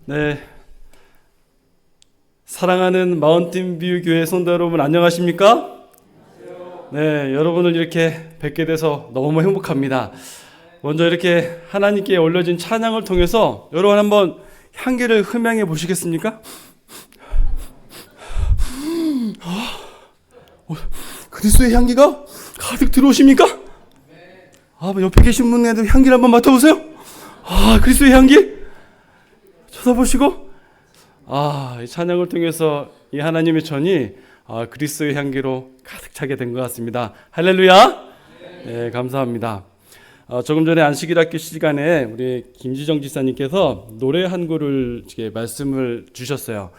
네, 사랑하는 마운틴뷰 교회 성도 여러분 안녕하십니까? 네, 여러분을 이렇게 뵙게 돼서 너무 행복합니다. 먼저 이렇게 하나님께 올려진 찬양을 통해서 여러분 한번 향기를 흠양해 보시겠습니까? 그리스도의 향기가 가득 들어오십니까? 옆에 계신 분에도 향기를 한번 맡아보세요. 그리스도의 향기 쳐다보시고, 이 찬양을 통해서 이 하나님의 전이 그리스도의 향기로 가득 차게 된 것 같습니다. 할렐루야. 네, 감사합니다. 조금 전에 안식일학교 시간에 우리 김지정 지사님께서 노래 한 구를 말씀을 주셨어요.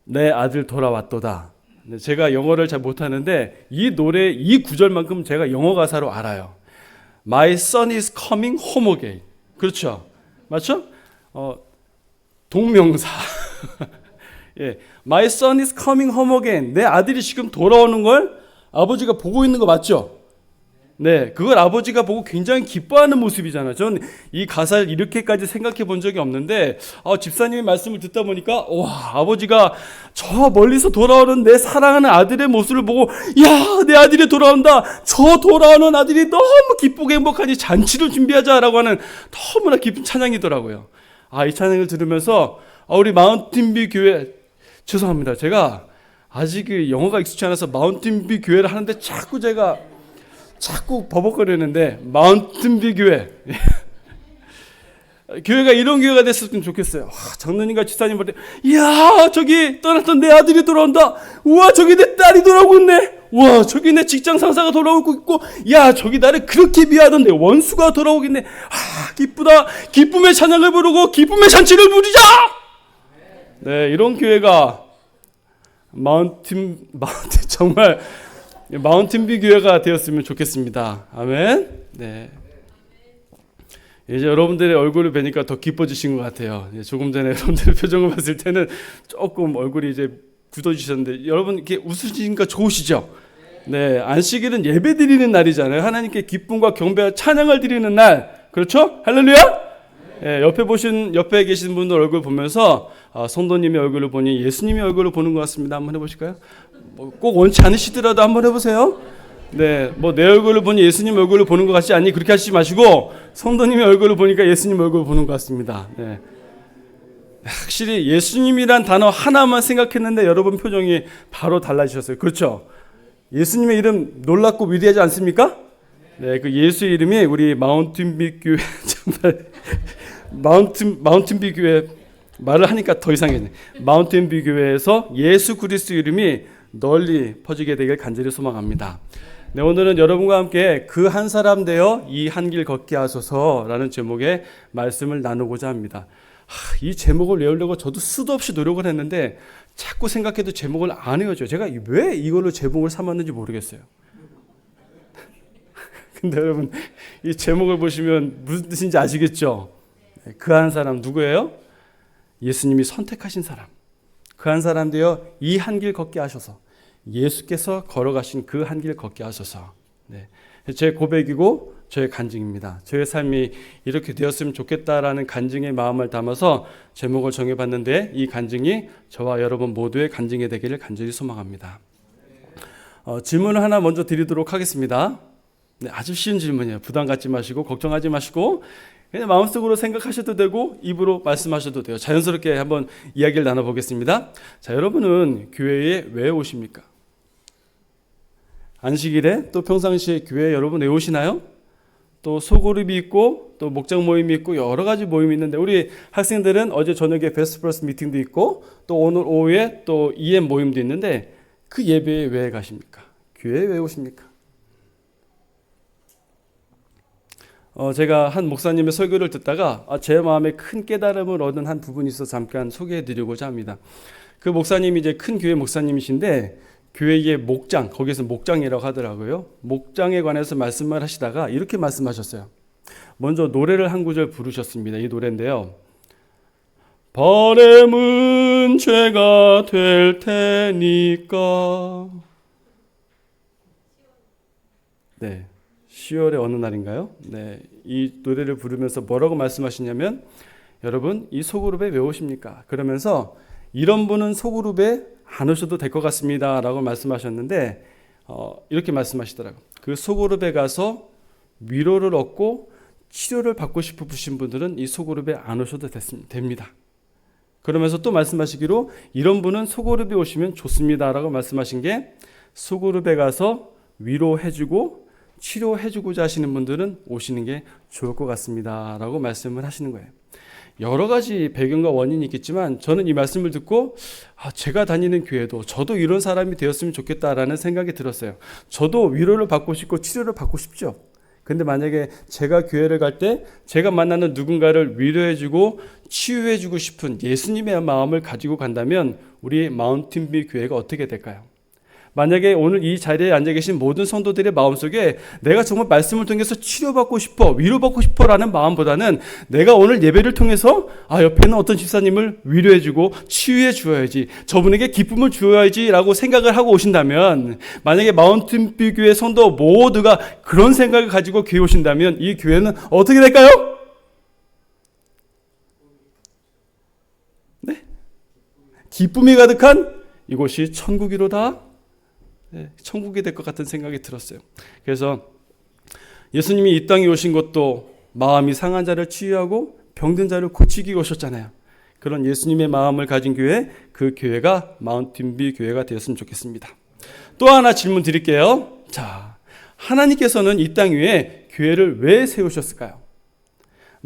내 아들 돌아왔도다. 제가 영어를 잘 못하는데 이 노래 이 구절만큼 제가 영어 가사로 알아요. My son is coming home again. 그렇죠? 맞죠? 동명사. 예, My son is coming home again. 내 아들이 지금 돌아오는 걸 아버지가 보고 있는 거 맞죠? 네, 그걸 아버지가 보고 굉장히 기뻐하는 모습이잖아요. 저는 이 가사를 이렇게까지 생각해 본 적이 없는데, 집사님의 말씀을 듣다 보니까, 아버지가 저 멀리서 돌아오는 내 사랑하는 아들의 모습을 보고, 내 아들이 돌아온다. 저 돌아오는 아들이 너무 기쁘고 행복하니 잔치를 준비하자라고 하는 너무나 기쁜 찬양이더라고요. 이 찬양을 들으면서, 우리 마운틴뷰 교회, 죄송합니다. 제가 아직 영어가 익숙치 않아서 마운틴뷰 교회를 하는데 자꾸 버벅거리는데 마운틴뷰 교회 교회가 이런 교회가 됐으면 좋겠어요. 장로님과 집사님 볼 때 저기 떠났던 내 아들이 돌아온다. 우와, 저기 내 딸이 돌아오고 있네. 우와, 저기 내 직장 상사가 돌아오고 있고, 저기 나를 그렇게 미워하던 내 원수가 돌아오고 있네. 기쁘다. 기쁨의 찬양을 부르고 기쁨의 잔치를 부리자. 네, 이런 교회가 정말 마운틴뷰 교회가 되었으면 좋겠습니다. 아멘. 네. 이제 여러분들의 얼굴을 뵈니까 더 기뻐지신 것 같아요. 조금 전에 여러분들의 표정을 봤을 때는 조금 얼굴이 이제 굳어지셨는데 여러분 이렇게 웃으시니까 좋으시죠? 네. 안식일은 예배 드리는 날이잖아요. 하나님께 기쁨과 경배와 찬양을 드리는 날. 그렇죠? 할렐루야? 네, 옆에 계신 분들 얼굴 보면서 성도님의 얼굴을 보니 예수님의 얼굴을 보는 것 같습니다. 한번 해보실까요? 꼭 원치 않으시더라도 한번 해보세요. 네, 내 얼굴을 보니 예수님 얼굴을 보는 것 같지 않니? 그렇게 하시지 마시고 성도님의 얼굴을 보니까 예수님 얼굴을 보는 것 같습니다. 네. 확실히 예수님이란 단어 하나만 생각했는데 여러분 표정이 바로 달라지셨어요. 그렇죠? 예수님의 이름 놀랍고 위대하지 않습니까? 네, 그 예수의 이름이 우리 마운틴뷰 교회 정말 마운틴뷰 교회 말을 하니까 더 이상해지네. 마운틴뷰 교회에서 예수 그리스도 이름이 널리 퍼지게 되길 간절히 소망합니다. 네, 오늘은 여러분과 함께 그 한 사람 되어 이 한 길 걷게 하소서라는 제목의 말씀을 나누고자 합니다. 이 제목을 외우려고 저도 수도 없이 노력을 했는데 자꾸 생각해도 제목을 안 외워져요. 제가 왜 이걸로 제목을 삼았는지 모르겠어요. 근데 여러분 이 제목을 보시면 무슨 뜻인지 아시겠죠? 그 한 사람 누구예요? 예수님이 선택하신 사람. 그 한 사람 되어 이 한 길 걷게 하셔서 예수께서 걸어가신 그 한 길 걷게 하셔서. 네. 제 고백이고 저의 간증입니다. 저의 삶이 이렇게 되었으면 좋겠다라는 간증의 마음을 담아서 제목을 정해봤는데 이 간증이 저와 여러분 모두의 간증이 되기를 간절히 소망합니다. 질문을 하나 먼저 드리도록 하겠습니다. 네, 아주 쉬운 질문이에요. 부담 갖지 마시고 걱정하지 마시고 그냥 마음속으로 생각하셔도 되고 입으로 말씀하셔도 돼요. 자연스럽게 한번 이야기를 나눠보겠습니다. 자, 여러분은 교회에 왜 오십니까? 안식일에 또 평상시에 교회에 여러분 왜 오시나요? 또 소그룹이 있고 또 목장 모임이 있고 여러 가지 모임이 있는데 우리 학생들은 어제 저녁에 베스트 플러스 미팅도 있고 또 오늘 오후에 또 EM 모임도 있는데 그 예배에 왜 가십니까? 교회에 왜 오십니까? 제가 한 목사님의 설교를 듣다가 제 마음에 큰 깨달음을 얻은 한 부분이 있어서 잠깐 소개해드리고자 합니다. 그 목사님이 이제 큰 교회 목사님이신데 교회의 목장, 거기서 목장이라고 하더라고요. 목장에 관해서 말씀을 하시다가 이렇게 말씀하셨어요. 먼저 노래를 한 구절 부르셨습니다. 이 노래인데요. 바램은 죄가 될 테니까. 네. 10월의 어느 날인가요? 네, 이 노래를 부르면서 뭐라고 말씀하시냐면 여러분 이 소그룹에 왜 오십니까? 그러면서 이런 분은 소그룹에 안 오셔도 될 것 같습니다 라고 말씀하셨는데 이렇게 말씀하시더라고요. 그 소그룹에 가서 위로를 얻고 치료를 받고 싶으신 분들은 이 소그룹에 안 오셔도 됩니다. 그러면서 또 말씀하시기로 이런 분은 소그룹에 오시면 좋습니다 라고 말씀하신 게, 소그룹에 가서 위로해주고 치료해주고자 하시는 분들은 오시는 게 좋을 것 같습니다 라고 말씀을 하시는 거예요. 여러 가지 배경과 원인이 있겠지만 저는 이 말씀을 듣고 제가 다니는 교회도 저도 이런 사람이 되었으면 좋겠다라는 생각이 들었어요. 저도 위로를 받고 싶고 치료를 받고 싶죠. 근데 만약에 제가 교회를 갈 때 제가 만나는 누군가를 위로해주고 치유해주고 싶은 예수님의 마음을 가지고 간다면 우리 마운틴뷰 교회가 어떻게 될까요? 만약에 오늘 이 자리에 앉아 계신 모든 성도들의 마음속에 내가 정말 말씀을 통해서 치료받고 싶어, 위로받고 싶어 라는 마음보다는 내가 오늘 예배를 통해서 옆에 있는 어떤 집사님을 위로해주고 치유해 주어야지, 저분에게 기쁨을 주어야지 라고 생각을 하고 오신다면, 만약에 마운틴뷰 교회 성도 모두가 그런 생각을 가지고 교회 오신다면 이 교회는 어떻게 될까요? 네? 기쁨이 가득한 이곳이 천국이로다. 천국이 될 것 같은 생각이 들었어요. 그래서 예수님이 이 땅에 오신 것도 마음이 상한 자를 치유하고 병든 자를 고치기 오셨잖아요. 그런 예수님의 마음을 가진 교회, 그 교회가 마운틴뷰 교회가 되었으면 좋겠습니다. 또 하나 질문 드릴게요. 자, 하나님께서는 이 땅 위에 교회를 왜 세우셨을까요?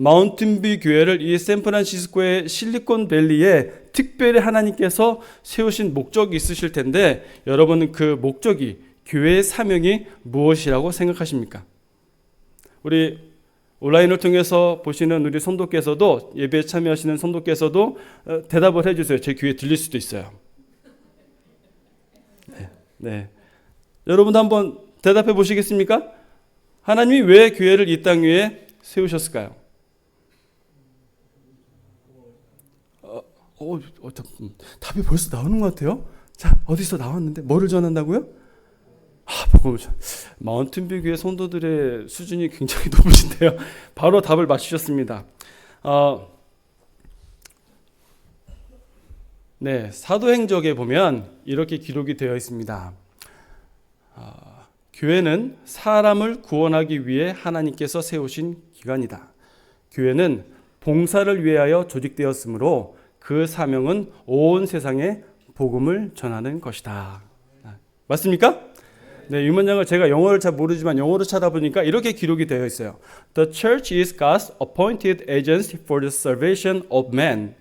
마운틴뷰 교회를 이 샌프란시스코의 실리콘밸리에 특별히 하나님께서 세우신 목적이 있으실 텐데, 여러분은 그 목적이, 교회의 사명이 무엇이라고 생각하십니까? 우리 온라인을 통해서 보시는 우리 성도께서도, 예배에 참여하시는 성도께서도 대답을 해주세요. 제 귀에 들릴 수도 있어요. 네. 여러분도 한번 대답해 보시겠습니까? 하나님이 왜 교회를 이 땅 위에 세우셨을까요? 답이 벌써 나오는 것 같아요. 자, 어디서 나왔는데 뭐를 전한다고요? 마운틴뷰 교회 성도들의 수준이 굉장히 높으신데요. 바로 답을 맞추셨습니다. 네, 사도행적에 보면 이렇게 기록이 되어 있습니다. 교회는 사람을 구원하기 위해 하나님께서 세우신 기관이다. 교회는 봉사를 위하여 조직되었으므로 그 사명은 온 세상에 복음을 전하는 것이다. 맞습니까? 네, 이 문장을 제가 영어를 잘 모르지만 영어로 찾아보니까 이렇게 기록이 되어 있어요. The church is God's appointed agency for the salvation of man.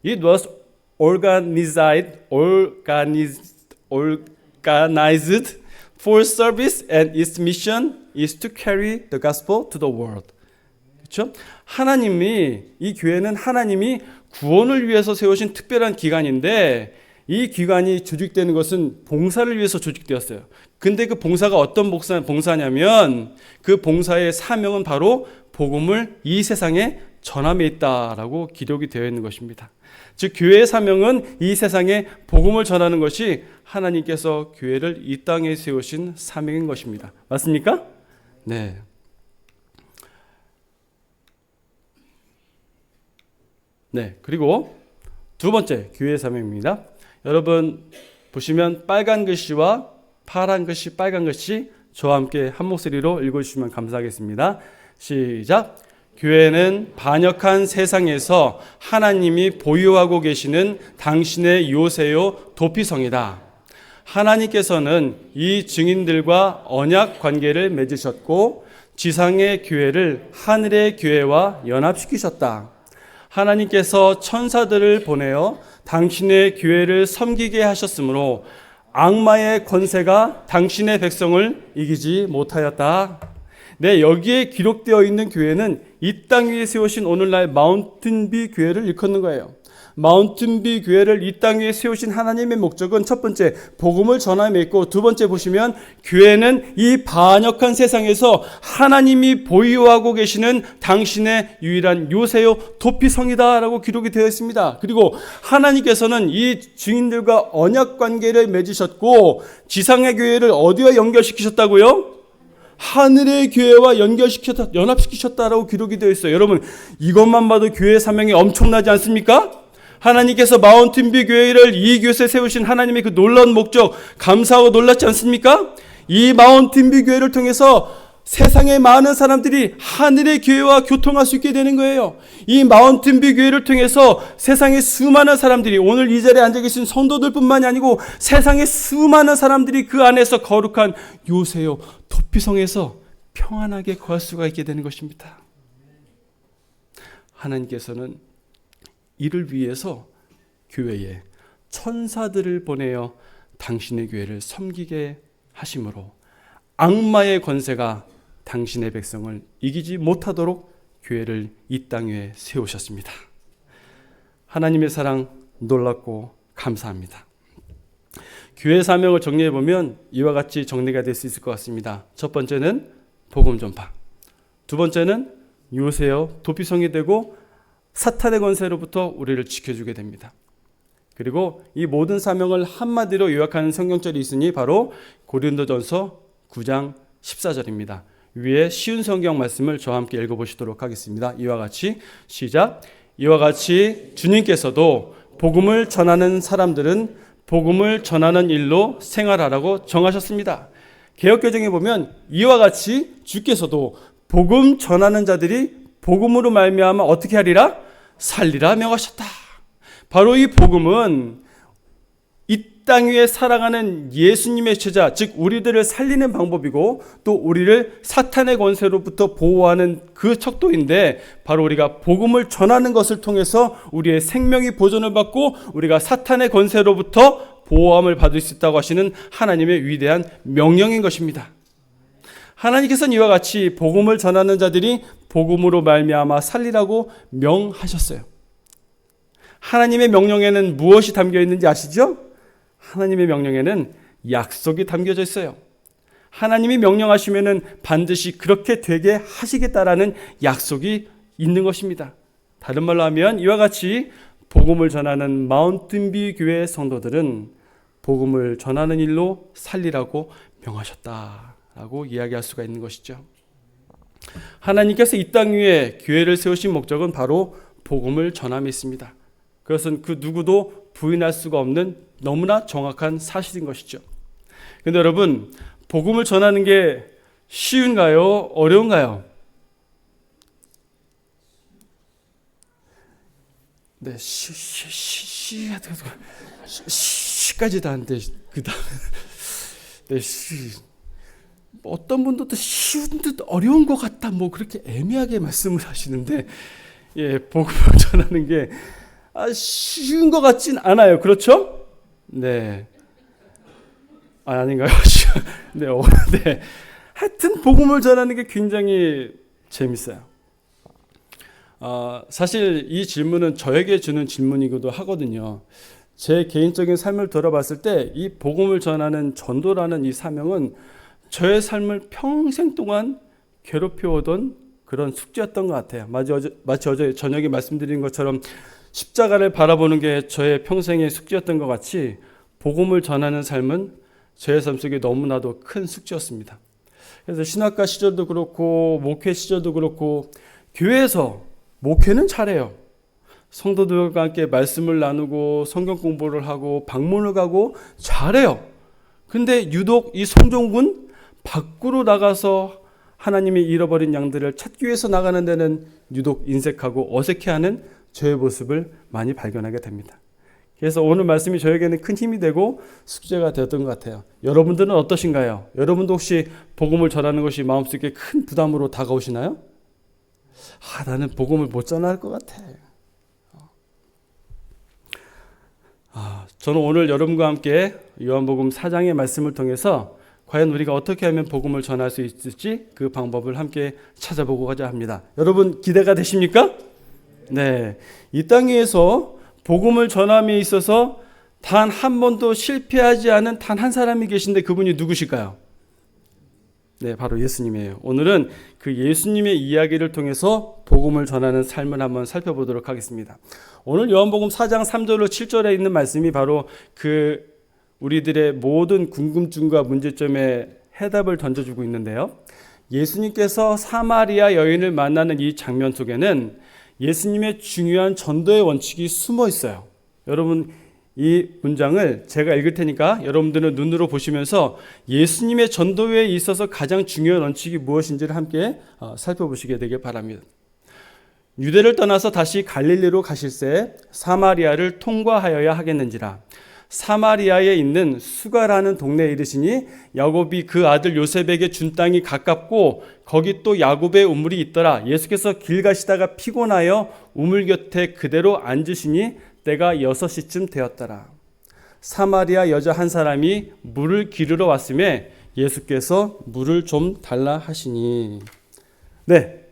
It was organized for service, and its mission is to carry the gospel to the world. 그렇죠? 하나님이, 이 교회는 하나님이 구원을 위해서 세우신 특별한 기관인데, 이 기관이 조직되는 것은 봉사를 위해서 조직되었어요. 근데 그 봉사가 어떤 봉사냐면, 그 봉사의 사명은 바로 복음을 이 세상에 전함에 있다라고 기록이 되어 있는 것입니다. 즉 교회의 사명은 이 세상에 복음을 전하는 것이 하나님께서 교회를 이 땅에 세우신 사명인 것입니다. 맞습니까? 네. 네, 그리고 두 번째 교회의 사명입니다. 여러분 보시면 빨간 글씨와 파란 글씨, 빨간 글씨 저와 함께 한 목소리로 읽어주시면 감사하겠습니다. 시작. 교회는 반역한 세상에서 하나님이 보유하고 계시는 당신의 요새요 도피성이다. 하나님께서는 이 증인들과 언약 관계를 맺으셨고 지상의 교회를 하늘의 교회와 연합시키셨다. 하나님께서 천사들을 보내어 당신의 교회를 섬기게 하셨으므로 악마의 권세가 당신의 백성을 이기지 못하였다. 네, 여기에 기록되어 있는 교회는 이 땅 위에 세우신 오늘날 마운틴뷰 교회를 일컫는 거예요. 마운틴뷰 교회를 이 땅 위에 세우신 하나님의 목적은 첫 번째, 복음을 전함에 있고, 두 번째 보시면 교회는 이 반역한 세상에서 하나님이 보유하고 계시는 당신의 유일한 요새요 도피성이다라고 기록이 되어 있습니다. 그리고 하나님께서는 이 증인들과 언약 관계를 맺으셨고 지상의 교회를 어디와 연결시키셨다고요? 하늘의 교회와 연합시키셨다라고 기록이 되어 있어요. 여러분, 이것만 봐도 교회의 사명이 엄청나지 않습니까? 하나님께서 마운틴뷰 교회를 이 곳에 세우신 하나님의 그 놀라운 목적, 감사하고 놀랐지 않습니까? 이 마운틴뷰 교회를 통해서 세상의 많은 사람들이 하늘의 교회와 교통할 수 있게 되는 거예요. 이 마운틴뷰 교회를 통해서 세상의 수많은 사람들이, 오늘 이 자리에 앉아 계신 성도들뿐만이 아니고 세상의 수많은 사람들이 그 안에서 거룩한 요새요 도피성에서 평안하게 거할 수가 있게 되는 것입니다. 하나님께서는 이를 위해서 교회에 천사들을 보내어 당신의 교회를 섬기게 하심으로 악마의 권세가 당신의 백성을 이기지 못하도록 교회를 이 땅 위에 세우셨습니다. 하나님의 사랑 놀랍고 감사합니다. 교회 사명을 정리해 보면 이와 같이 정리가 될 수 있을 것 같습니다. 첫 번째는 복음 전파, 두 번째는 요새여 도피성이 되고 사탄의 권세로부터 우리를 지켜주게 됩니다. 그리고 이 모든 사명을 한마디로 요약하는 성경절이 있으니 바로 고린도전서 9장 14절입니다. 위에 쉬운 성경 말씀을 저와 함께 읽어보시도록 하겠습니다. 이와 같이 시작. 이와 같이 주님께서도 복음을 전하는 사람들은 복음을 전하는 일로 생활하라고 정하셨습니다. 개역개정에 보면 이와 같이 주께서도 복음 전하는 자들이 복음으로 말미암아 어떻게 하리라? 살리라 명하셨다. 바로 이 복음은 이 땅 위에 살아가는 예수님의 제자, 즉 우리들을 살리는 방법이고 또 우리를 사탄의 권세로부터 보호하는 그 척도인데, 바로 우리가 복음을 전하는 것을 통해서 우리의 생명이 보존을 받고 우리가 사탄의 권세로부터 보호함을 받을 수 있다고 하시는 하나님의 위대한 명령인 것입니다. 하나님께서는 이와 같이 복음을 전하는 자들이 복음으로 말미암아 살리라고 명하셨어요. 하나님의 명령에는 무엇이 담겨 있는지 아시죠? 하나님의 명령에는 약속이 담겨져 있어요. 하나님이 명령하시면은 반드시 그렇게 되게 하시겠다라는 약속이 있는 것입니다. 다른 말로 하면 이와 같이 복음을 전하는 마운틴뷰 교회 성도들은 복음을 전하는 일로 살리라고 명하셨다라고 이야기할 수가 있는 것이죠. 하나님께서 이 땅 위에 교회를 세우신 목적은 바로 복음을 전함에 있습니다. 그것은 그 누구도 부인할 수가 없는 너무나 정확한 사실인 것이죠. 그런데 여러분, 복음을 전하는 게 쉬운가요? 어려운가요? 네, 시까지도 안 돼. 그다음, 네, 어떤 분들도 쉬운 듯 어려운 것 같다, 뭐 그렇게 애매하게 말씀을 하시는데, 예, 복음을 전하는 게 쉬운 것 같진 않아요. 그렇죠? 네. 아닌가요? 네, 네. 하여튼 복음을 전하는 게 굉장히 재밌어요. 사실 이 질문은 저에게 주는 질문이기도 하거든요. 제 개인적인 삶을 돌아봤을 때 이 복음을 전하는 전도라는 이 사명은 저의 삶을 평생 동안 괴롭혀오던 그런 숙제였던 것 같아요. 마치 어제 저녁에 말씀드린 것처럼 십자가를 바라보는 게 저의 평생의 숙제였던 것 같이 복음을 전하는 삶은 저의 삶 속에 너무나도 큰 숙제였습니다. 그래서 신학과 시절도 그렇고 목회 시절도 그렇고 교회에서 목회는 잘해요. 성도들과 함께 말씀을 나누고 성경 공부를 하고 방문을 가고 잘해요. 근데 유독 이 성종군 밖으로 나가서 하나님이 잃어버린 양들을 찾기 위해서 나가는 데는 유독 인색하고 어색해하는 저의 모습을 많이 발견하게 됩니다. 그래서 오늘 말씀이 저에게는 큰 힘이 되고 숙제가 되었던 것 같아요. 여러분들은 어떠신가요? 여러분도 혹시 복음을 전하는 것이 마음속에 큰 부담으로 다가오시나요? 나는 복음을 못 전할 것 같아. 저는 오늘 여러분과 함께 요한복음 4장의 말씀을 통해서 과연 우리가 어떻게 하면 복음을 전할 수 있을지 그 방법을 함께 찾아보고자 합니다. 여러분 기대가 되십니까? 네, 이 땅 위에서 복음을 전함에 있어서 단 한 번도 실패하지 않은 단 한 사람이 계신데 그분이 누구실까요? 네, 바로 예수님이에요. 오늘은 그 예수님의 이야기를 통해서 복음을 전하는 삶을 한번 살펴보도록 하겠습니다. 오늘 요한복음 4장 3절로 7절에 있는 말씀이 바로 그 우리들의 모든 궁금증과 문제점의 해답을 던져주고 있는데요. 예수님께서 사마리아 여인을 만나는 이 장면 속에는 예수님의 중요한 전도의 원칙이 숨어 있어요. 여러분, 이 문장을 제가 읽을 테니까 여러분들은 눈으로 보시면서 예수님의 전도에 있어서 가장 중요한 원칙이 무엇인지를 함께 살펴보시게 되길 바랍니다. 유대를 떠나서 다시 갈릴리로 가실새 사마리아를 통과하여야 하겠는지라. 사마리아에 있는 수가라는 동네에 이르시니 야곱이 그 아들 요셉에게 준 땅이 가깝고 거기 또 야곱의 우물이 있더라. 예수께서 길 가시다가 피곤하여 우물 곁에 그대로 앉으시니 때가 6시쯤 되었더라. 사마리아 여자 한 사람이 물을 기르러 왔음에 예수께서 물을 좀 달라 하시니. 네,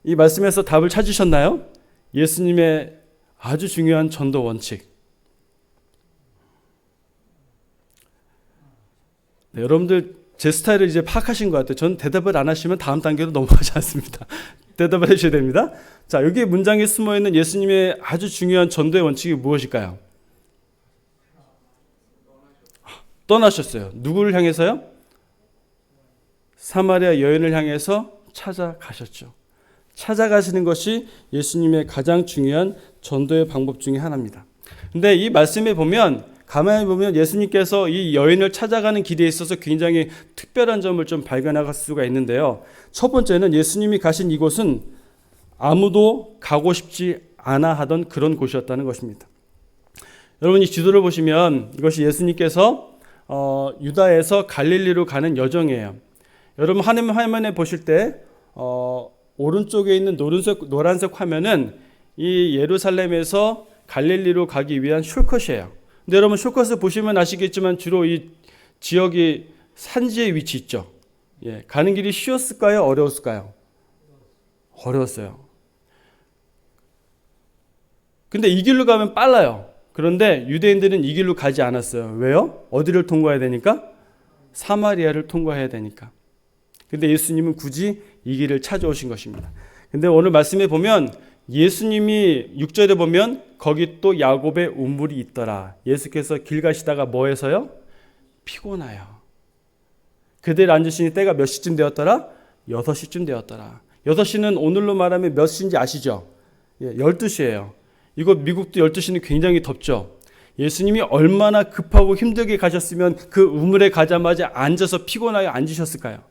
이 말씀에서 답을 찾으셨나요? 예수님의 아주 중요한 전도 원칙. 네, 여러분들 제 스타일을 이제 파악하신 것 같아요. 저는 대답을 안 하시면 다음 단계로 넘어가지 않습니다. 대답을 해주셔야 됩니다. 자, 여기 문장에 숨어있는 예수님의 아주 중요한 전도의 원칙이 무엇일까요? 떠나셨어요. 누구를 향해서요? 사마리아 여인을 향해서 찾아가셨죠. 찾아가시는 것이 예수님의 가장 중요한 전도의 방법 중에 하나입니다. 근데 이 말씀에 보면 가만히 보면 예수님께서 이 여인을 찾아가는 길에 있어서 굉장히 특별한 점을 좀 발견할 수가 있는데요. 첫 번째는 예수님이 가신 이곳은 아무도 가고 싶지 않아 하던 그런 곳이었다는 것입니다. 여러분, 이 지도를 보시면 이것이 예수님께서 유다에서 갈릴리로 가는 여정이에요. 여러분, 화면에 보실 때 오른쪽에 있는 노란색 화면은 이 예루살렘에서 갈릴리로 가기 위한 숄컷이에요. 근데 여러분, 숄컷을 보시면 아시겠지만 주로 이 지역이 산지에 위치 있죠. 예, 가는 길이 쉬웠을까요? 어려웠을까요? 어려웠어요. 근데 이 길로 가면 빨라요. 그런데 유대인들은 이 길로 가지 않았어요. 왜요? 어디를 통과해야 되니까? 사마리아를 통과해야 되니까. 근데 예수님은 굳이 이 길을 찾아오신 것입니다. 근데 오늘 말씀에 보면 예수님이 6절에 보면 거기 또 야곱의 우물이 있더라. 예수께서 길 가시다가 뭐 해서요? 피곤하여 그대로 앉으시니 때가 몇 시쯤 되었더라? 6시쯤 되었더라. 6시는 오늘로 말하면 몇 시인지 아시죠? 예, 12시예요. 이곳 미국도 12시는 굉장히 덥죠. 예수님이 얼마나 급하고 힘들게 가셨으면 그 우물에 가자마자 앉아서 피곤하여 앉으셨을까요?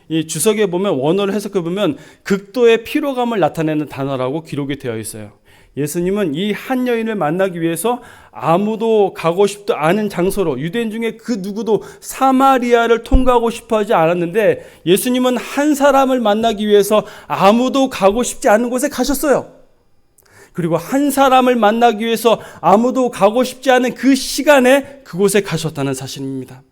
이 주석에 보면 원어를 해석해 보면 극도의 피로감을 나타내는 단어라고 기록이 되어 있어요. 예수님은 이 한 여인을 만나기 위해서 아무도 가고 싶지 않은 장소로, 유대인 중에 그 누구도 사마리아를 통과하고 싶어 하지 않았는데 예수님은 한 사람을 만나기 위해서 아무도 가고 싶지 않은 곳에 가셨어요. 그리고 한 사람을 만나기 위해서 아무도 가고 싶지 않은 그 시간에 그곳에 가셨다는 사실입니다.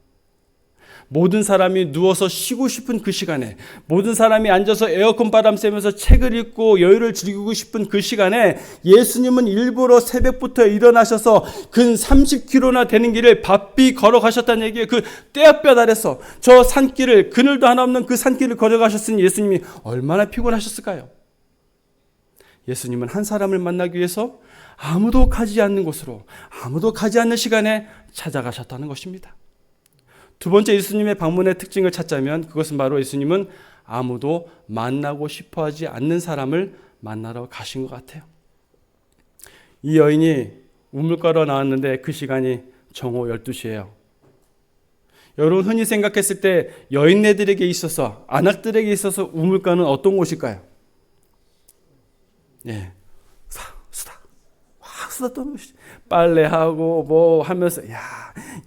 모든 사람이 누워서 쉬고 싶은 그 시간에, 모든 사람이 앉아서 에어컨 바람 쐬면서 책을 읽고 여유를 즐기고 싶은 그 시간에 예수님은 일부러 새벽부터 일어나셔서 근 30km나 되는 길을 바삐 걸어가셨다는 얘기예요. 그 떼앗볕 아래서 저 산길을, 그늘도 하나 없는 그 산길을 걸어가셨으니 예수님이 얼마나 피곤하셨을까요? 예수님은 한 사람을 만나기 위해서 아무도 가지 않는 곳으로, 아무도 가지 않는 시간에 찾아가셨다는 것입니다. 두 번째 예수님의 방문의 특징을 찾자면 그것은 바로 예수님은 아무도 만나고 싶어 하지 않는 사람을 만나러 가신 것 같아요. 이 여인이 우물가로 나왔는데 그 시간이 정오 12시예요. 여러분, 흔히 생각했을 때 여인네들에게 있어서, 안악들에게 있어서 우물가는 어떤 곳일까요? 예, 수다 떠는 것이지. 빨래하고 뭐 하면서, 야,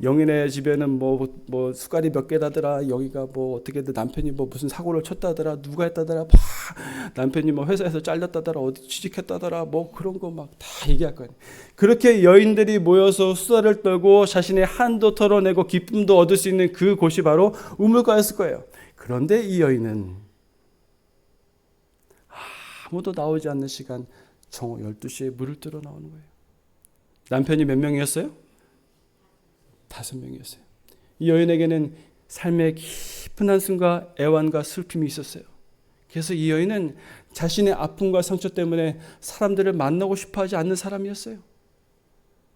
영인의 집에는 뭐 숟갈이 몇 개다더라. 여기가 뭐 어떻게든 남편이 뭐 무슨 사고를 쳤다더라. 누가 했다더라. 남편이 뭐 회사에서 잘렸다더라. 어디 취직했다더라. 뭐 그런 거 막 다 얘기할 거예요. 그렇게 여인들이 모여서 수다를 떨고 자신의 한도 털어내고 기쁨도 얻을 수 있는 그 곳이 바로 우물가였을 거예요. 그런데 이 여인은 아무도 나오지 않는 시간 정오 12시에 물을 뜨러 나오는 거예요. 남편이 몇 명이었어요? 5명이었어요. 이 여인에게는 삶의 깊은 한숨과 애환과 슬픔이 있었어요. 그래서 이 여인은 자신의 아픔과 상처 때문에 사람들을 만나고 싶어 하지 않는 사람이었어요.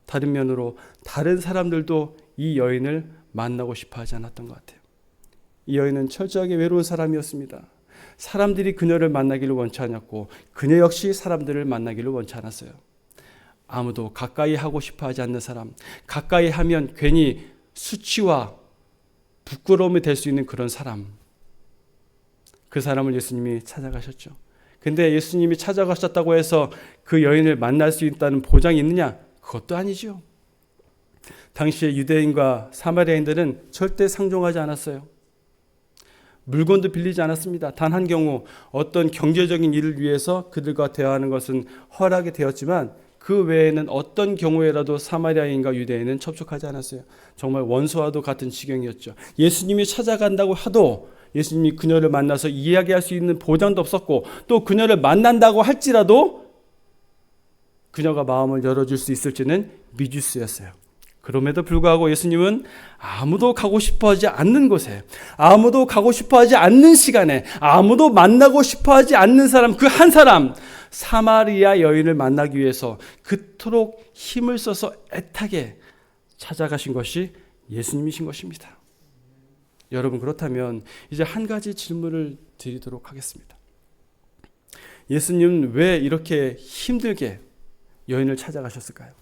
다른 면으로 다른 사람들도 이 여인을 만나고 싶어 하지 않았던 것 같아요. 이 여인은 철저하게 외로운 사람이었습니다. 사람들이 그녀를 만나기를 원치 않았고 그녀 역시 사람들을 만나기를 원치 않았어요. 아무도 가까이 하고 싶어 하지 않는 사람, 가까이 하면 괜히 수치와 부끄러움이 될 수 있는 그런 사람, 그 사람을 예수님이 찾아가셨죠. 근데 예수님이 찾아가셨다고 해서 그 여인을 만날 수 있다는 보장이 있느냐? 그것도 아니죠. 당시에 유대인과 사마리아인들은 절대 상종하지 않았어요. 물건도 빌리지 않았습니다. 단 한 경우 어떤 경제적인 일을 위해서 그들과 대화하는 것은 허락이 되었지만 그 외에는 어떤 경우에라도 사마리아인과 유대인은 접촉하지 않았어요. 정말 원수와도 같은 지경이었죠. 예수님이 찾아간다고 하도 예수님이 그녀를 만나서 이야기할 수 있는 보장도 없었고 또 그녀를 만난다고 할지라도 그녀가 마음을 열어줄 수 있을지는 미지수였어요. 그럼에도 불구하고 예수님은 아무도 가고 싶어하지 않는 곳에, 아무도 가고 싶어하지 않는 시간에, 아무도 만나고 싶어하지 않는 사람, 그 한 사람, 사마리아 여인을 만나기 위해서 그토록 힘을 써서 애타게 찾아가신 것이 예수님이신 것입니다. 여러분, 그렇다면 이제 한 가지 질문을 드리도록 하겠습니다. 예수님은 왜 이렇게 힘들게 여인을 찾아가셨을까요?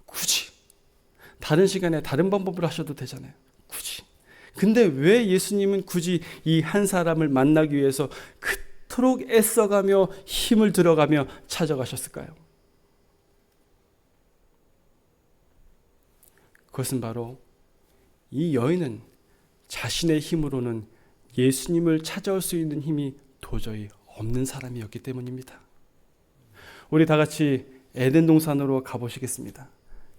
굳이 다른 시간에 다른 방법을 하셔도 되잖아요. 굳이. 근데 왜 예수님은 굳이 이 한 사람을 만나기 위해서 그토록 애써가며 힘을 들어가며 찾아가셨을까요? 그것은 바로 이 여인은 자신의 힘으로는 예수님을 찾아올 수 있는 힘이 도저히 없는 사람이었기 때문입니다. 우리 다 같이 에덴 동산으로 가보시겠습니다.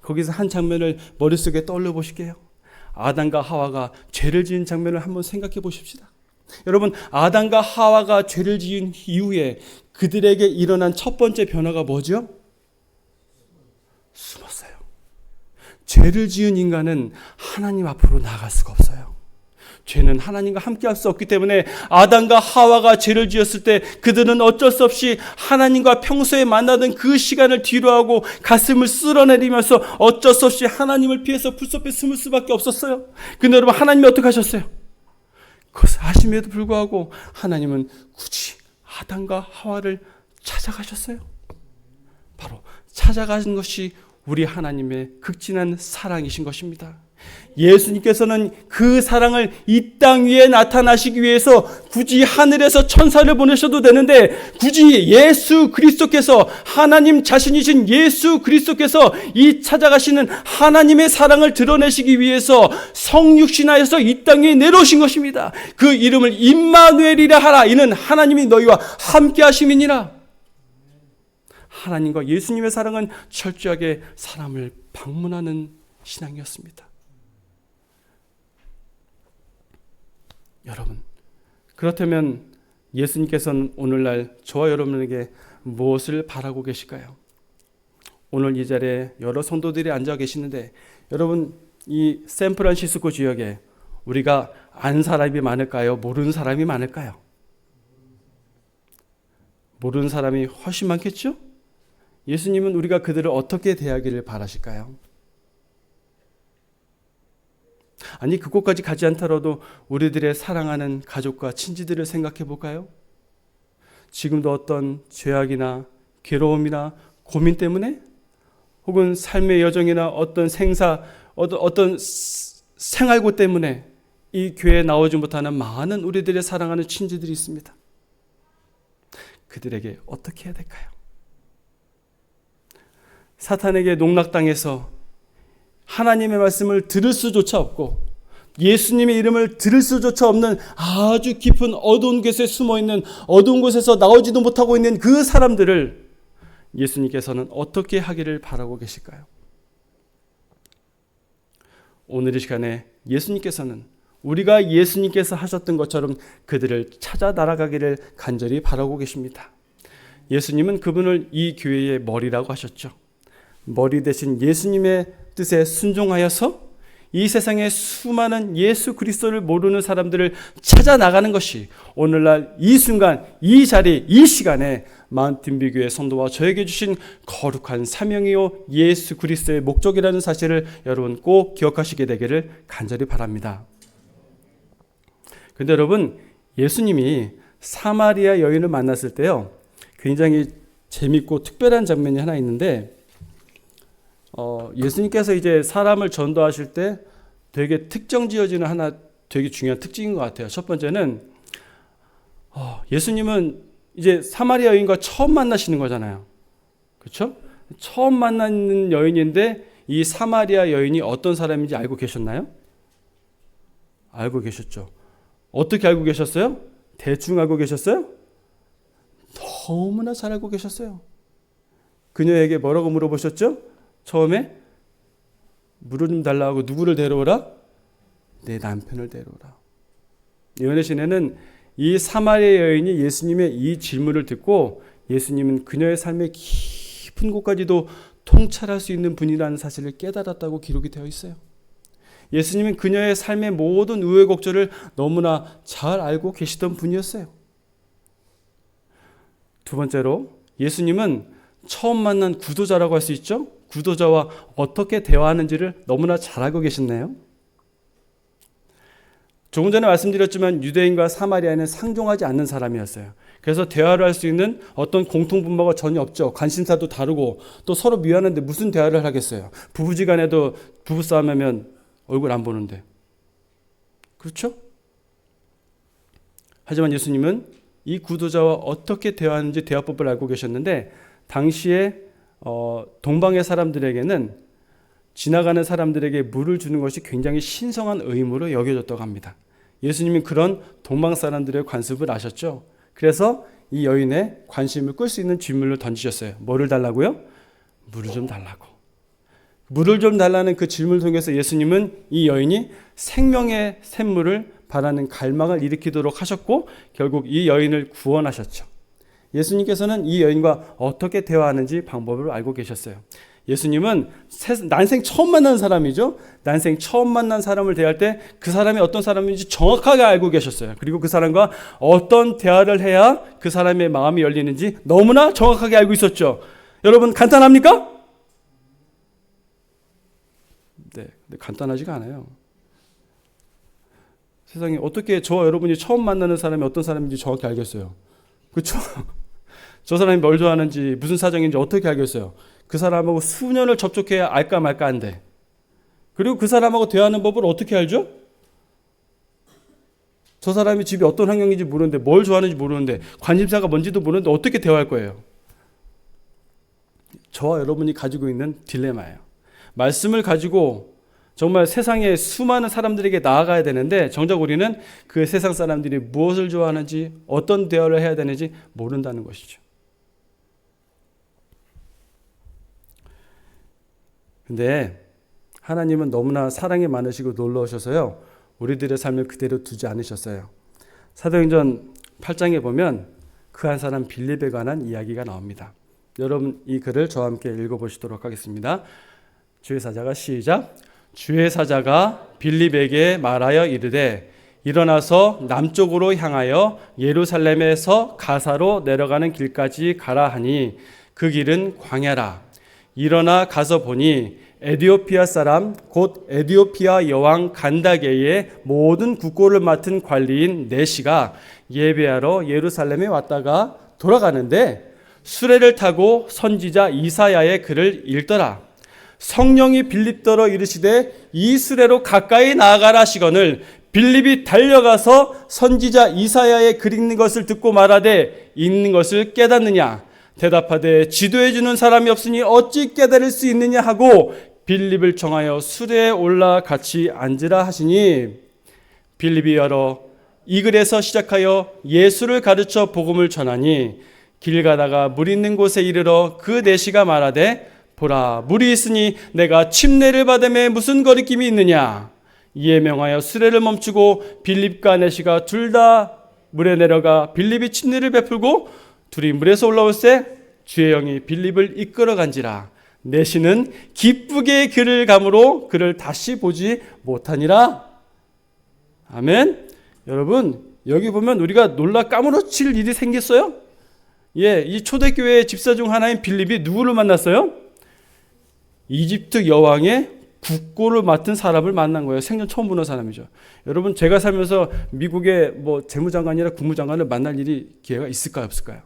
거기서 한 장면을 머릿속에 떠올려 보실게요. 아담과 하와가 죄를 지은 장면을 한번 생각해 보십시다. 여러분, 아담과 하와가 죄를 지은 이후에 그들에게 일어난 첫 번째 변화가 뭐죠? 숨었어요. 죄를 지은 인간은 하나님 앞으로 나아갈 수가 없어요. 죄는 하나님과 함께 할 수 없기 때문에 아담과 하와가 죄를 지었을 때 그들은 어쩔 수 없이 하나님과 평소에 만나던 그 시간을 뒤로하고 가슴을 쓸어내리면서 어쩔 수 없이 하나님을 피해서 풀 속에 숨을 수밖에 없었어요. 근데 여러분, 하나님이 어떻게 하셨어요? 그것을 아심에도 불구하고 하나님은 굳이 아담과 하와를 찾아가셨어요. 바로 찾아가는 것이 우리 하나님의 극진한 사랑이신 것입니다. 예수님께서는 그 사랑을 이 땅 위에 나타나시기 위해서 굳이 하늘에서 천사를 보내셔도 되는데 굳이 예수 그리스도께서, 하나님 자신이신 예수 그리스도께서 이 찾아가시는 하나님의 사랑을 드러내시기 위해서 성육신하여서 이 땅에 내려오신 것입니다. 그 이름을 임마누엘이라 하라. 이는 하나님이 너희와 함께 하심이니라. 하나님과 예수님의 사랑은 철저하게 사람을 방문하는 신앙이었습니다. 여러분, 그렇다면 예수님께서는 오늘날 저와 여러분에게 무엇을 바라고 계실까요? 오늘 이 자리에 여러 성도들이 앉아 계시는데 여러분, 이 샌프란시스코 지역에 우리가 아는 사람이 많을까요? 모르는 사람이 많을까요? 모르는 사람이 훨씬 많겠죠? 예수님은 우리가 그들을 어떻게 대하기를 바라실까요? 아니, 그곳까지 가지 않더라도 우리들의 사랑하는 가족과 친지들을 생각해 볼까요? 지금도 어떤 죄악이나 괴로움이나 고민 때문에 혹은 삶의 여정이나 어떤 어떤 생활고 때문에 이 교회에 나오지 못하는 많은 우리들의 사랑하는 친지들이 있습니다. 그들에게 어떻게 해야 될까요? 사탄에게 농락당해서 하나님의 말씀을 들을 수조차 없고 예수님의 이름을 들을 수조차 없는 아주 깊은 어두운 곳에 숨어있는, 어두운 곳에서 나오지도 못하고 있는 그 사람들을 예수님께서는 어떻게 하기를 바라고 계실까요? 오늘 이 시간에 예수님께서는 우리가 예수님께서 하셨던 것처럼 그들을 찾아 날아가기를 간절히 바라고 계십니다. 예수님은 그분을 이 교회의 머리라고 하셨죠. 머리 대신 예수님의 뜻에 순종하여서 이 세상에 수많은 예수 그리스도를 모르는 사람들을 찾아 나가는 것이 오늘날 이 순간, 이 자리, 이 시간에 마운틴뷰 교회 성도와 저에게 주신 거룩한 사명이요 예수 그리스도의 목적이라는 사실을 여러분 꼭 기억하시게 되기를 간절히 바랍니다. 그런데 여러분, 예수님이 사마리아 여인을 만났을 때요, 굉장히 재밌고 특별한 장면이 하나 있는데, 예수님께서 이제 사람을 전도하실 때 되게 특정 지어지는 하나 되게 중요한 특징인 것 같아요. 첫 번째는 예수님은 이제 사마리아 여인과 처음 만나시는 거잖아요. 그렇죠? 처음 만나는 여인인데 이 사마리아 여인이 어떤 사람인지 알고 계셨나요? 알고 계셨죠. 어떻게 알고 계셨어요? 대충 알고 계셨어요? 너무나 잘 알고 계셨어요. 그녀에게 뭐라고 물어보셨죠? 처음에 물을 좀 달라고 누구를 데려오라? 내 남편을 데려오라. 요한의 시내는 이 사마리아 여인이 예수님의 이 질문을 듣고 예수님은 그녀의 삶의 깊은 곳까지도 통찰할 수 있는 분이라는 사실을 깨달았다고 기록이 되어 있어요. 예수님은 그녀의 삶의 모든 우여곡절을 너무나 잘 알고 계시던 분이었어요. 두 번째로 예수님은 처음 만난 구도자라고 할 수 있죠. 구도자와 어떻게 대화하는지를 너무나 잘 알고 계셨네요. 조금 전에 말씀드렸지만 유대인과 사마리아인은 상종하지 않는 사람이었어요. 그래서 대화를 할 수 있는 어떤 공통분모가 전혀 없죠. 관심사도 다르고 또 서로 미안한데 무슨 대화를 하겠어요. 부부지간에도 부부싸움하면 얼굴 안 보는데. 그렇죠? 하지만 예수님은 이 구도자와 어떻게 대화하는지 대화법을 알고 계셨는데 당시에 동방의 사람들에게는 지나가는 사람들에게 물을 주는 것이 굉장히 신성한 의무로 여겨졌다고 합니다. 예수님은 그런 동방 사람들의 관습을 아셨죠. 그래서 이 여인의 관심을 끌 수 있는 질문을 던지셨어요. 뭐를 달라고요? 물을 좀 달라고. 물을 좀 달라는 그 질문을 통해서 예수님은 이 여인이 생명의 샘물을 바라는 갈망을 일으키도록 하셨고 결국 이 여인을 구원하셨죠. 예수님께서는 이 여인과 어떻게 대화하는지 방법을 알고 계셨어요. 예수님은 난생 처음 만난 사람이죠. 난생 처음 만난 사람을 대할 때 그 사람이 어떤 사람인지 정확하게 알고 계셨어요. 그리고 그 사람과 어떤 대화를 해야 그 사람의 마음이 열리는지 너무나 정확하게 알고 있었죠. 여러분 간단합니까? 네, 근데 간단하지가 않아요. 세상에 어떻게 저와 여러분이 처음 만나는 사람이 어떤 사람인지 정확히 알겠어요. 그렇죠? 저 사람이 뭘 좋아하는지 무슨 사정인지 어떻게 알겠어요? 그 사람하고 수년을 접촉해야 알까 말까 한데 그리고 그 사람하고 대화하는 법을 어떻게 알죠? 저 사람이 집이 어떤 환경인지 모르는데 뭘 좋아하는지 모르는데 관심사가 뭔지도 모르는데 어떻게 대화할 거예요? 저와 여러분이 가지고 있는 딜레마예요. 말씀을 가지고 정말 세상의 수많은 사람들에게 나아가야 되는데 정작 우리는 그 세상 사람들이 무엇을 좋아하는지 어떤 대화를 해야 되는지 모른다는 것이죠. 근데 하나님은 너무나 사랑이 많으시고 놀라우셔서요. 우리들의 삶을 그대로 두지 않으셨어요. 사도행전 8장에 보면 그 한 사람 빌립에 관한 이야기가 나옵니다. 여러분 이 글을 저와 함께 읽어보시도록 하겠습니다. 주의 사자가 시작. 주의 사자가 빌립에게 말하여 이르되 일어나서 남쪽으로 향하여 예루살렘에서 가사로 내려가는 길까지 가라 하니 그 길은 광야라. 일어나 가서 보니 에디오피아 사람 곧 에디오피아 여왕 간다게의 모든 국고를 맡은 관리인 네시가 예배하러 예루살렘에 왔다가 돌아가는데 수레를 타고 선지자 이사야의 글을 읽더라. 성령이 빌립더러 이르시되 이 수레로 가까이 나아가라 하시거늘 빌립이 달려가서 선지자 이사야의 글 읽는 것을 듣고 말하되 읽는 것을 깨닫느냐 대답하되 지도해 주는 사람이 없으니 어찌 깨달을 수 있느냐 하고 빌립을 청하여 수레에 올라 같이 앉으라 하시니 빌립이 여러 이 글에서 시작하여 예수를 가르쳐 복음을 전하니 길 가다가 물 있는 곳에 이르러 그 내시가 말하되 보라 물이 있으니 내가 침례를 받음에 무슨 거리낌이 있느냐 이에 명하여 수레를 멈추고 빌립과 내시가 둘 다 물에 내려가 빌립이 침례를 베풀고 둘이 물에서 올라올새 주의 영이 빌립을 이끌어 간지라 내 신은 기쁘게 그를 감으로 그를 다시 보지 못하니라. 아멘. 여러분, 여기 보면 우리가 놀라 까무러칠 일이 생겼어요. 예, 이 초대교회의 집사 중 하나인 빌립이 누구를 만났어요? 이집트 여왕의 국고를 맡은 사람을 만난 거예요. 생전 처음 보는 사람이죠. 여러분, 제가 살면서 미국의 재무장관이나 국무장관을 만날 일이 기회가 있을까요, 없을까요?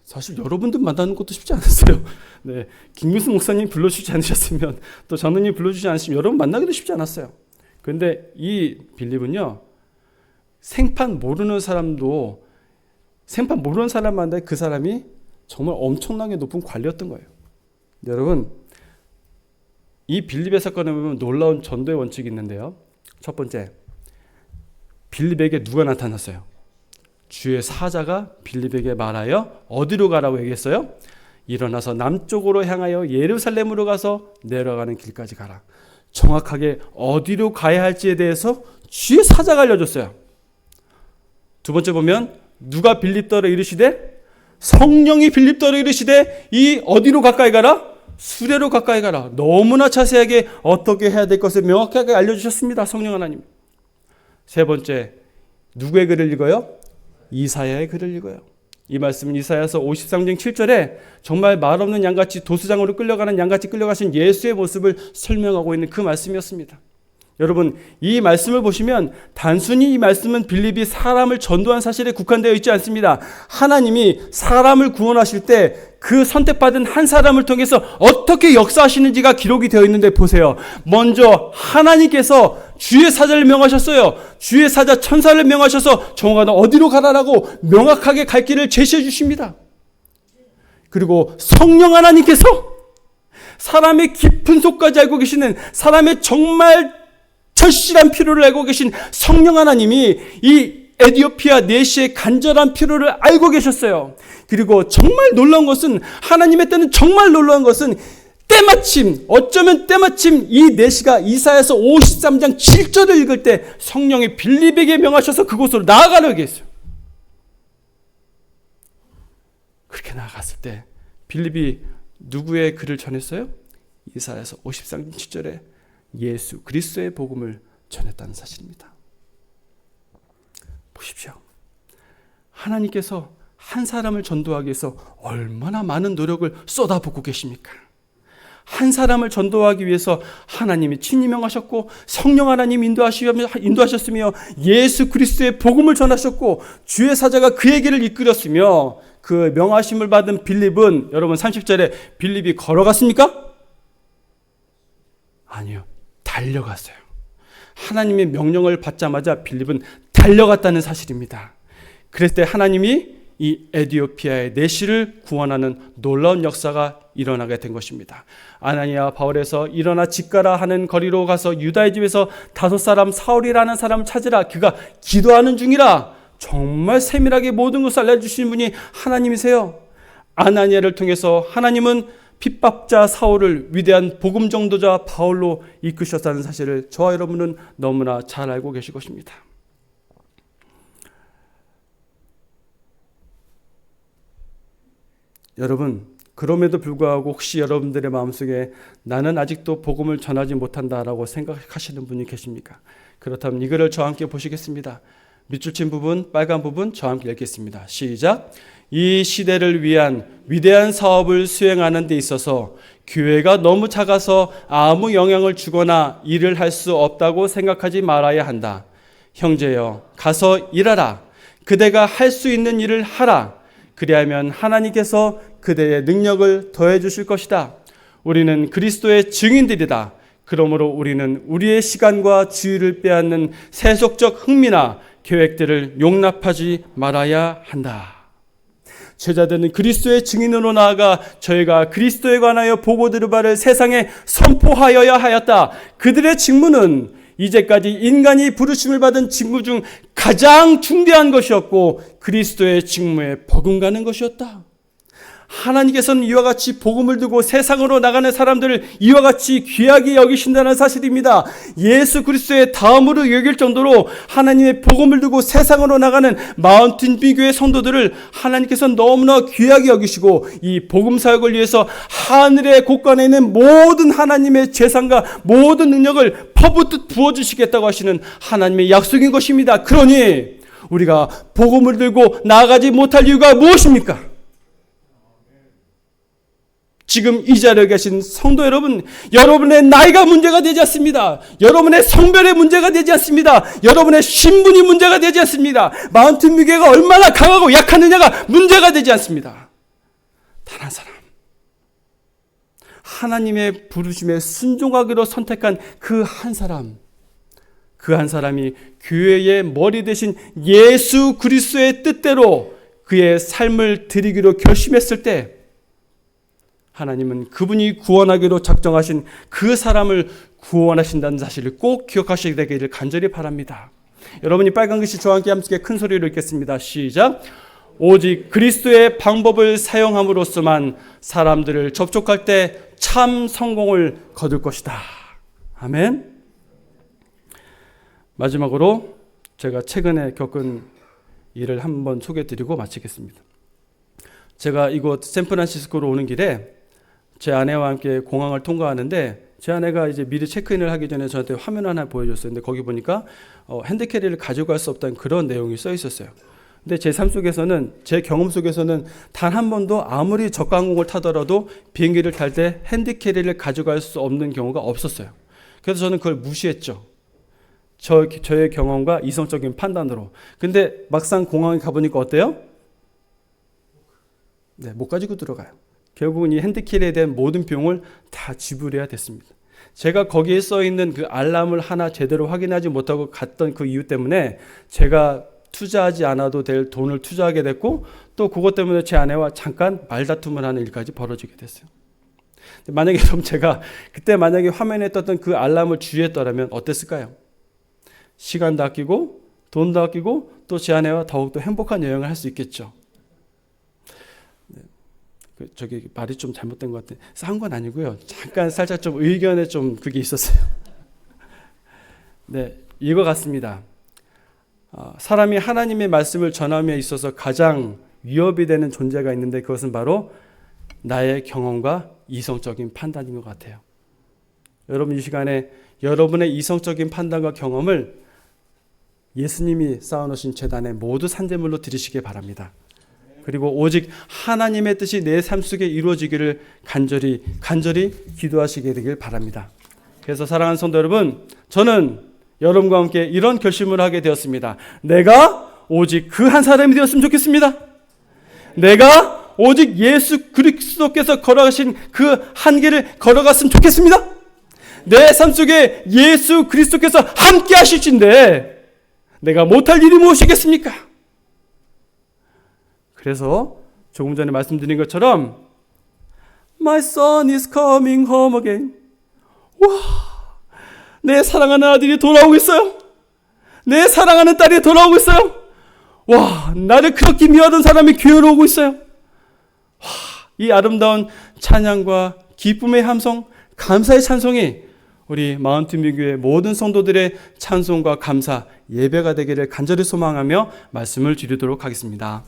사실 여러분들 만나는 것도 쉽지 않았어요. 네, 김민수 목사님 불러주지 않으셨으면, 또 장로님 불러주지 않으시면 여러분 만나기도 쉽지 않았어요. 그런데 이 빌립은요, 생판 모르는 사람만 만나면 그 사람이 정말 엄청나게 높은 관리였던 거예요. 여러분, 이 빌립의 사건에 보면 놀라운 전도의 원칙이 있는데요. 첫 번째, 빌립에게 누가 나타났어요? 주의 사자가 빌립에게 말하여 어디로 가라고 얘기했어요? 일어나서 남쪽으로 향하여 예루살렘으로 가서 내려가는 길까지 가라. 정확하게 어디로 가야 할지에 대해서 주의 사자가 알려줬어요. 두 번째 보면 누가 빌립더러 이르시되? 성령이 빌립더러 이르시되 이 어디로 가까이 가라? 수레로 가까이 가라. 너무나 자세하게 어떻게 해야 될 것을 명확하게 알려주셨습니다. 성령 하나님. 세 번째, 누구의 글을 읽어요? 이사야의 글을 읽어요. 이 말씀은 이사야서 53장 7절에 정말 말없는 양같이 도수장으로 끌려가는 양같이 끌려가신 예수의 모습을 설명하고 있는 그 말씀이었습니다. 여러분, 이 말씀을 보시면 단순히 이 말씀은 빌립이 사람을 전도한 사실에 국한되어 있지 않습니다. 하나님이 사람을 구원하실 때 그 선택받은 한 사람을 통해서 어떻게 역사하시는지가 기록이 되어 있는데 보세요. 먼저 하나님께서 주의 사자를 명하셨어요. 주의 사자 천사를 명하셔서 정오가 어디로 가라라고 명확하게 갈 길을 제시해 주십니다. 그리고 성령 하나님께서 사람의 깊은 속까지 알고 계시는, 사람의 정말 절실한 필요를 알고 계신 성령 하나님이 이 에디오피아 내시의 간절한 필요를 알고 계셨어요. 그리고 정말 놀라운 것은, 하나님의 때는 정말 놀라운 것은 어쩌면 때마침 이 내시가 이사야서 53장 7절을 읽을 때 성령이 빌립에게 명하셔서 그곳으로 나아가려고 했어요. 그렇게 나아갔을 때 빌립이 누구의 글을 전했어요? 이사야서 53장 7절에 예수 그리스도의 복음을 전했다는 사실입니다. 보십시오. 하나님께서 한 사람을 전도하기 위해서 얼마나 많은 노력을 쏟아붓고 계십니까? 한 사람을 전도하기 위해서 하나님이 친히 명하셨고 성령 하나님이 인도하셨으며 예수 그리스도의 복음을 전하셨고 주의 사자가 그의 길을 이끌었으며 그 명하심을 받은 빌립은, 여러분 30절에 빌립이 걸어갔습니까? 아니요. 달려갔어요. 하나님의 명령을 받자마자 빌립은 달려갔다는 사실입니다. 그랬을 때 하나님이 이 에디오피아의 내시를 구원하는 놀라운 역사가 일어나게 된 것입니다. 아나니아 바울에서 일어나 집 가라 하는 거리로 가서 유다의 집에서 5사람 사울이라는 사람을 찾으라. 그가 기도하는 중이라. 정말 세밀하게 모든 것을 알려주시는 분이 하나님이세요. 아나니아를 통해서 하나님은 핍박자 사울을 위대한 복음 전도자 바울로 이끄셨다는 사실을 저와 여러분은 너무나 잘 알고 계실 것입니다. 여러분, 그럼에도 불구하고 혹시 여러분들의 마음속에 나는 아직도 복음을 전하지 못한다라고 생각하시는 분이 계십니까? 그렇다면 이 글을 저와 함께 보시겠습니다. 밑줄 친 부분, 빨간 부분 저와 함께 읽겠습니다. 시작. 이 시대를 위한 위대한 사업을 수행하는 데 있어서 교회가 너무 작아서 아무 영향을 주거나 일을 할 수 없다고 생각하지 말아야 한다. 형제여, 가서 일하라. 그대가 할 수 있는 일을 하라. 그리하면 하나님께서 그대의 능력을 더해 주실 것이다. 우리는 그리스도의 증인들이다. 그러므로 우리는 우리의 시간과 지위를 빼앗는 세속적 흥미나 계획들을 용납하지 말아야 한다. 제자들은 그리스도의 증인으로 나아가 저희가 그리스도에 관하여 보고 들은 바를 세상에 선포하여야 하였다. 그들의 직무는 이제까지 인간이 부르심을 받은 직무 중 가장 중대한 것이었고 그리스도의 직무에 버금가는 것이었다. 하나님께서는 이와 같이 복음을 두고 세상으로 나가는 사람들을 이와 같이 귀하게 여기신다는 사실입니다. 예수 그리스도의 다음으로 여길 정도로 하나님의 복음을 두고 세상으로 나가는 마운틴 비교의 성도들을 하나님께서는 너무나 귀하게 여기시고 이 복음 사역을 위해서 하늘의 곳간에 있는 모든 하나님의 재산과 모든 능력을 퍼붓듯 부어주시겠다고 하시는 하나님의 약속인 것입니다. 그러니 우리가 복음을 들고 나아가지 못할 이유가 무엇입니까? 지금 이 자리에 계신 성도 여러분, 여러분의 나이가 문제가 되지 않습니다. 여러분의 성별의 문제가 되지 않습니다. 여러분의 신분이 문제가 되지 않습니다. 마운틴 뮤게가 얼마나 강하고 약하느냐가 문제가 되지 않습니다. 단 한 사람, 하나님의 부르심에 순종하기로 선택한 그 한 사람, 그 한 사람이 교회의 머리 대신 예수 그리스도의 뜻대로 그의 삶을 드리기로 결심했을 때 하나님은 그분이 구원하기로 작정하신 그 사람을 구원하신다는 사실을 꼭 기억하시게 되기를 간절히 바랍니다. 여러분이 빨간 글씨 저와 함께 함께 큰 소리로 읽겠습니다. 시작. 오직 그리스도의 방법을 사용함으로써만 사람들을 접촉할 때 참 성공을 거둘 것이다. 아멘. 마지막으로 제가 최근에 겪은 일을 한번 소개해드리고 마치겠습니다. 제가 이곳 샌프란시스코로 오는 길에 제 아내와 함께 공항을 통과하는데 제 아내가 이제 미리 체크인을 하기 전에 저한테 화면 하나 보여줬어요. 근데 거기 보니까 핸드캐리를 가져갈 수 없다는 그런 내용이 써 있었어요. 근데 제 삶 속에서는, 제 경험 속에서는 단 한 번도 아무리 저가 항공을 타더라도 비행기를 탈 때 핸드캐리를 가져갈 수 없는 경우가 없었어요. 그래서 저는 그걸 무시했죠. 저의 경험과 이성적인 판단으로. 근데 막상 공항에 가보니까 어때요? 네, 못 가지고 들어가요. 결국은 이 핸드캐리에 대한 모든 비용을 다 지불해야 됐습니다. 제가 거기에 써있는 그 알람을 하나 제대로 확인하지 못하고 갔던 그 이유 때문에 제가 투자하지 않아도 될 돈을 투자하게 됐고 또 그것 때문에 제 아내와 잠깐 말다툼을 하는 일까지 벌어지게 됐어요. 만약에 여러분 제가 그때 만약에 화면에 떴던 그 알람을 주의했더라면 어땠을까요? 시간도 아끼고 돈도 아끼고 또 제 아내와 더욱더 행복한 여행을 할 수 있겠죠. 저기 말이 좀 잘못된 것 같아요. 한 건 아니고요. 잠깐 살짝 좀 의견에 좀 그게 있었어요. 네, 이거 같습니다. 사람이 하나님의 말씀을 전함에 있어서 가장 위협이 되는 존재가 있는데 그것은 바로 나의 경험과 이성적인 판단인 것 같아요. 여러분 이 시간에 여러분의 이성적인 판단과 경험을 예수님이 쌓아놓으신 제단에 모두 산재물로 드리시기 바랍니다. 그리고 오직 하나님의 뜻이 내 삶 속에 이루어지기를 간절히 기도하시게 되길 바랍니다. 그래서 사랑하는 성도 여러분, 저는 여러분과 함께 이런 결심을 하게 되었습니다. 내가 오직 그 한 사람이 되었으면 좋겠습니다. 내가 오직 예수 그리스도께서 걸어가신 그 한 길을 걸어갔으면 좋겠습니다. 내 삶 속에 예수 그리스도께서 함께 하실진데 내가 못할 일이 무엇이겠습니까? 그래서 조금 전에 말씀드린 것처럼 My son is coming home again. 와, 내 사랑하는 아들이 돌아오고 있어요. 내 사랑하는 딸이 돌아오고 있어요. 와, 나를 그렇게 미워하던 사람이 교회로 오고 있어요. 와, 이 아름다운 찬양과 기쁨의 함성, 감사의 찬송이 우리 마운틴 뮤교의 모든 성도들의 찬송과 감사, 예배가 되기를 간절히 소망하며 말씀을 드리도록 하겠습니다.